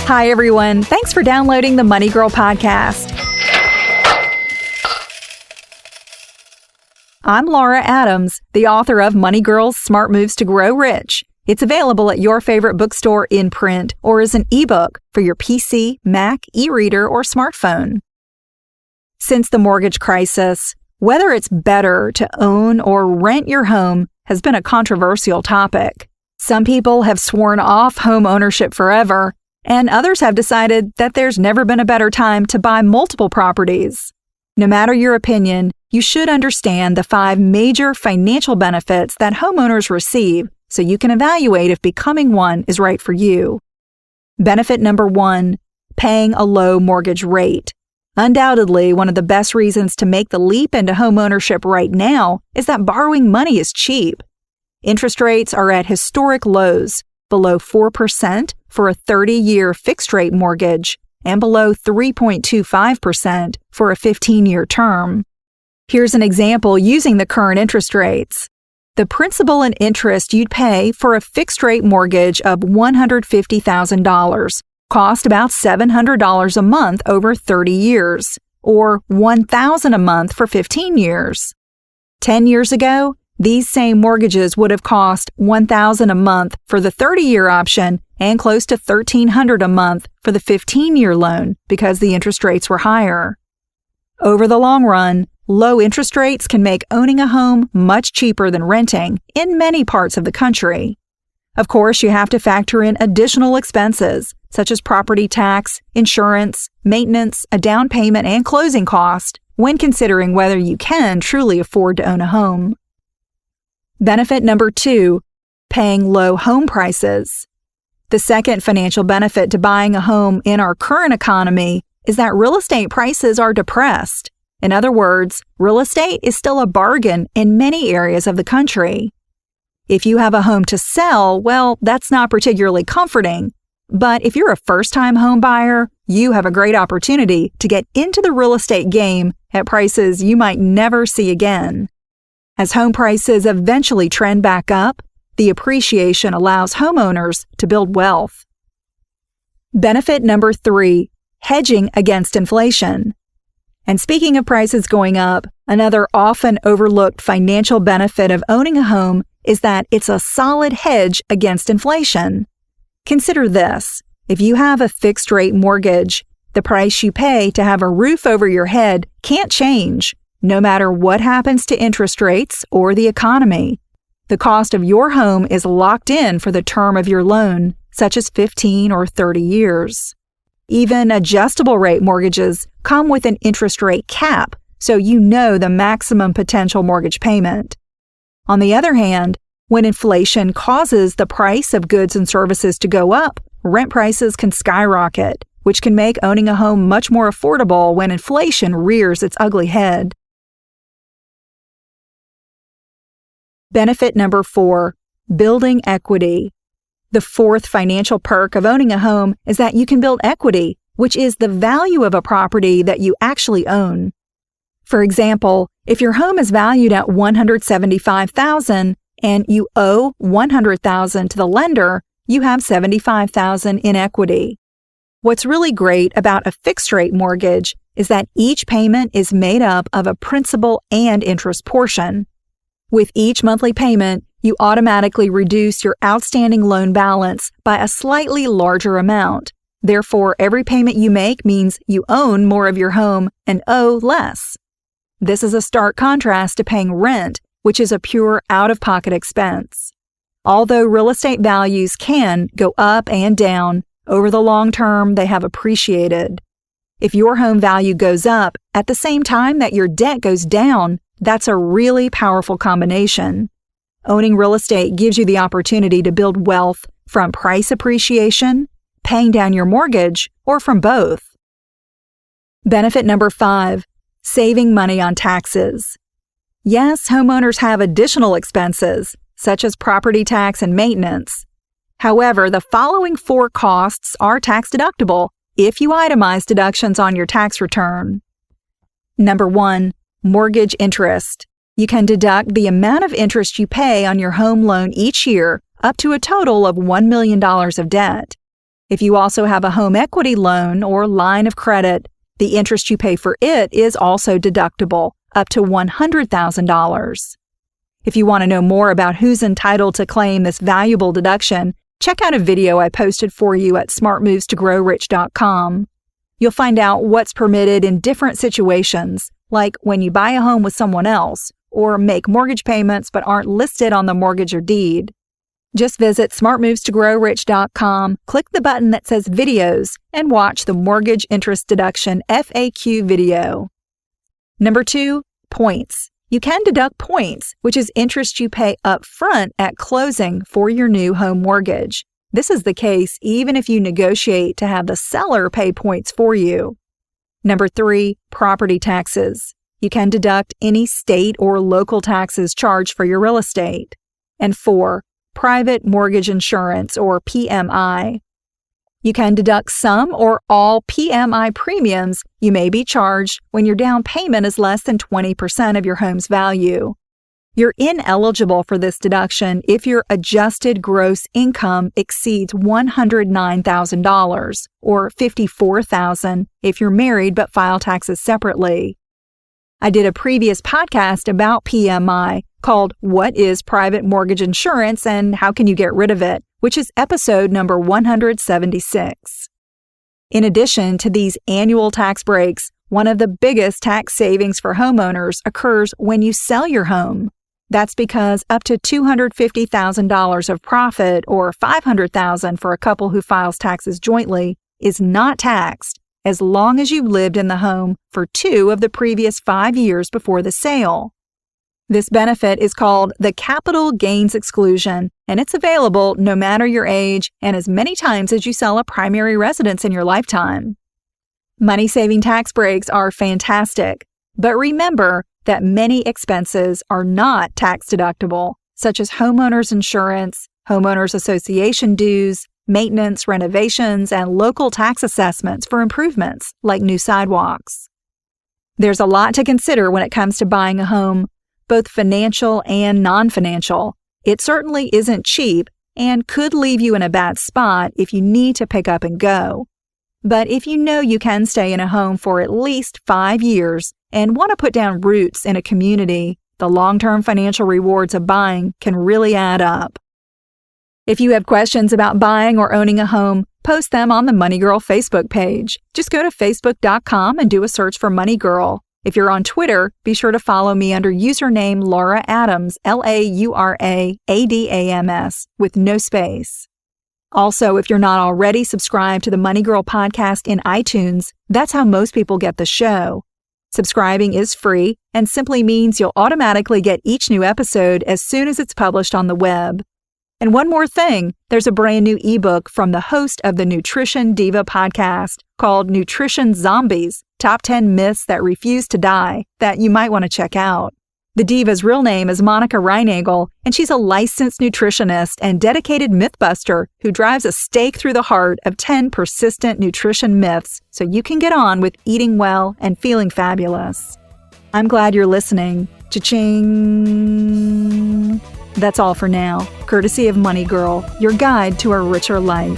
Hi, everyone. Thanks for downloading the Money Girl podcast. I'm Laura Adams, the author of Money Girl's Smart Moves to Grow Rich. It's available at your favorite bookstore in print or as an ebook for your PC, Mac, e-reader, or smartphone. Since the mortgage crisis, whether it's better to own or rent your home has been a controversial topic. Some people have sworn off home ownership forever, and others have decided that there's never been a better time to buy multiple properties. No matter your opinion, you should understand the 5 major financial benefits that homeowners receive so you can evaluate if becoming one is right for you. Benefit number 1, paying a low mortgage rate. Undoubtedly, one of the best reasons to make the leap into homeownership right now is that borrowing money is cheap. Interest rates are at historic lows, below 4% for a 30-year fixed-rate mortgage and below 3.25% for a 15-year term. Here's an example using the current interest rates. The principal and interest you'd pay for a fixed-rate mortgage of $150,000 cost about $700 a month over 30 years, or $1,000 a month for 15 years. 10 years ago, these same mortgages would have cost $1,000 a month for the 30-year option and close to $1,300 a month for the 15-year loan because the interest rates were higher. Over the long run, low interest rates can make owning a home much cheaper than renting in many parts of the country. Of course, you have to factor in additional expenses such as property tax, insurance, maintenance, a down payment, and closing cost when considering whether you can truly afford to own a home. Benefit number 2, paying low home prices. The second financial benefit to buying a home in our current economy is that real estate prices are depressed. In other words, real estate is still a bargain in many areas of the country. If you have a home to sell, well, that's not particularly comforting. But if you're a first-time home buyer, you have a great opportunity to get into the real estate game at prices you might never see again. As home prices eventually trend back up, the appreciation allows homeowners to build wealth. Benefit number 3, hedging against inflation. And speaking of prices going up, another often overlooked financial benefit of owning a home is that it's a solid hedge against inflation. Consider this. If you have a fixed-rate mortgage, the price you pay to have a roof over your head can't change, no matter what happens to interest rates or the economy. The cost of your home is locked in for the term of your loan, such as 15 or 30 years. Even adjustable rate mortgages come with an interest rate cap, so you know the maximum potential mortgage payment. On the other hand, when inflation causes the price of goods and services to go up, rent prices can skyrocket, which can make owning a home much more affordable when inflation rears its ugly head. Benefit number 4, building equity. The fourth financial perk of owning a home is that you can build equity, which is the value of a property that you actually own. For example, if your home is valued at $175,000 and you owe $100,000 to the lender, you have $75,000 in equity. What's really great about a fixed-rate mortgage is that each payment is made up of a principal and interest portion. With each monthly payment, you automatically reduce your outstanding loan balance by a slightly larger amount. Therefore, every payment you make means you own more of your home and owe less. This is a stark contrast to paying rent, which is a pure out-of-pocket expense. Although real estate values can go up and down, over the long term, they have appreciated. If your home value goes up at the same time that your debt goes down, that's a really powerful combination. Owning real estate gives you the opportunity to build wealth from price appreciation, paying down your mortgage, or from both. Benefit number 5, saving money on taxes. Yes, homeowners have additional expenses, such as property tax and maintenance. However, the following 4 costs are tax-deductible if you itemize deductions on your tax return. Number 1, mortgage interest. You can deduct the amount of interest you pay on your home loan each year up to a total of $1 million of debt. If you also have a home equity loan or line of credit, the interest you pay for it is also deductible, up to $100,000. If you want to know more about who's entitled to claim this valuable deduction, check out a video I posted for you at smartmovestogrowrich.com. You'll find out what's permitted in different situations, like when you buy a home with someone else, or make mortgage payments but aren't listed on the mortgage or deed. Just visit smartmovestogrowrich.com, click the button that says Videos, and watch the Mortgage Interest Deduction FAQ video. Number 2, points. You can deduct points, which is interest you pay up front at closing for your new home mortgage. This is the case even if you negotiate to have the seller pay points for you. Number 3, property taxes. You can deduct any state or local taxes charged for your real estate. And 4, private mortgage insurance or PMI. You can deduct some or all PMI premiums you may be charged when your down payment is less than 20% of your home's value. You're ineligible for this deduction if your adjusted gross income exceeds $109,000 or $54,000 if you're married but file taxes separately. I did a previous podcast about PMI called What is Private Mortgage Insurance and How Can You Get Rid of It, which is episode number 176. In addition to these annual tax breaks, one of the biggest tax savings for homeowners occurs when you sell your home. That's because up to $250,000 of profit or $500,000 for a couple who files taxes jointly is not taxed as long as you lived in the home for 2 of the previous 5 years before the sale. This benefit is called the capital gains exclusion, and it's available no matter your age and as many times as you sell a primary residence in your lifetime. Money-saving tax breaks are fantastic, but remember that many expenses are not tax deductible, such as homeowners insurance, homeowners association dues, maintenance, renovations, and local tax assessments for improvements like new sidewalks. There's a lot to consider when it comes to buying a home, both financial and non-financial. It certainly isn't cheap and could leave you in a bad spot if you need to pick up and go. But if you know you can stay in a home for at least 5 years and want to put down roots in a community, the long-term financial rewards of buying can really add up. If you have questions about buying or owning a home, post them on the Money Girl Facebook page. Just go to facebook.com and do a search for Money Girl. If you're on Twitter, be sure to follow me under username Laura Adams, LauraAdams, with no space. Also, if you're not already subscribed to the Money Girl podcast in iTunes, that's how most people get the show. Subscribing is free and simply means you'll automatically get each new episode as soon as it's published on the web. And one more thing, there's a brand new ebook from the host of the Nutrition Diva podcast called Nutrition Zombies, Top 10 Myths That Refuse to Die, that you might want to check out. The diva's real name is Monica Reinagel, and she's a licensed nutritionist and dedicated mythbuster who drives a stake through the heart of 10 persistent nutrition myths so you can get on with eating well and feeling fabulous. I'm glad you're listening. Cha-ching! That's all for now, courtesy of Money Girl, your guide to a richer life.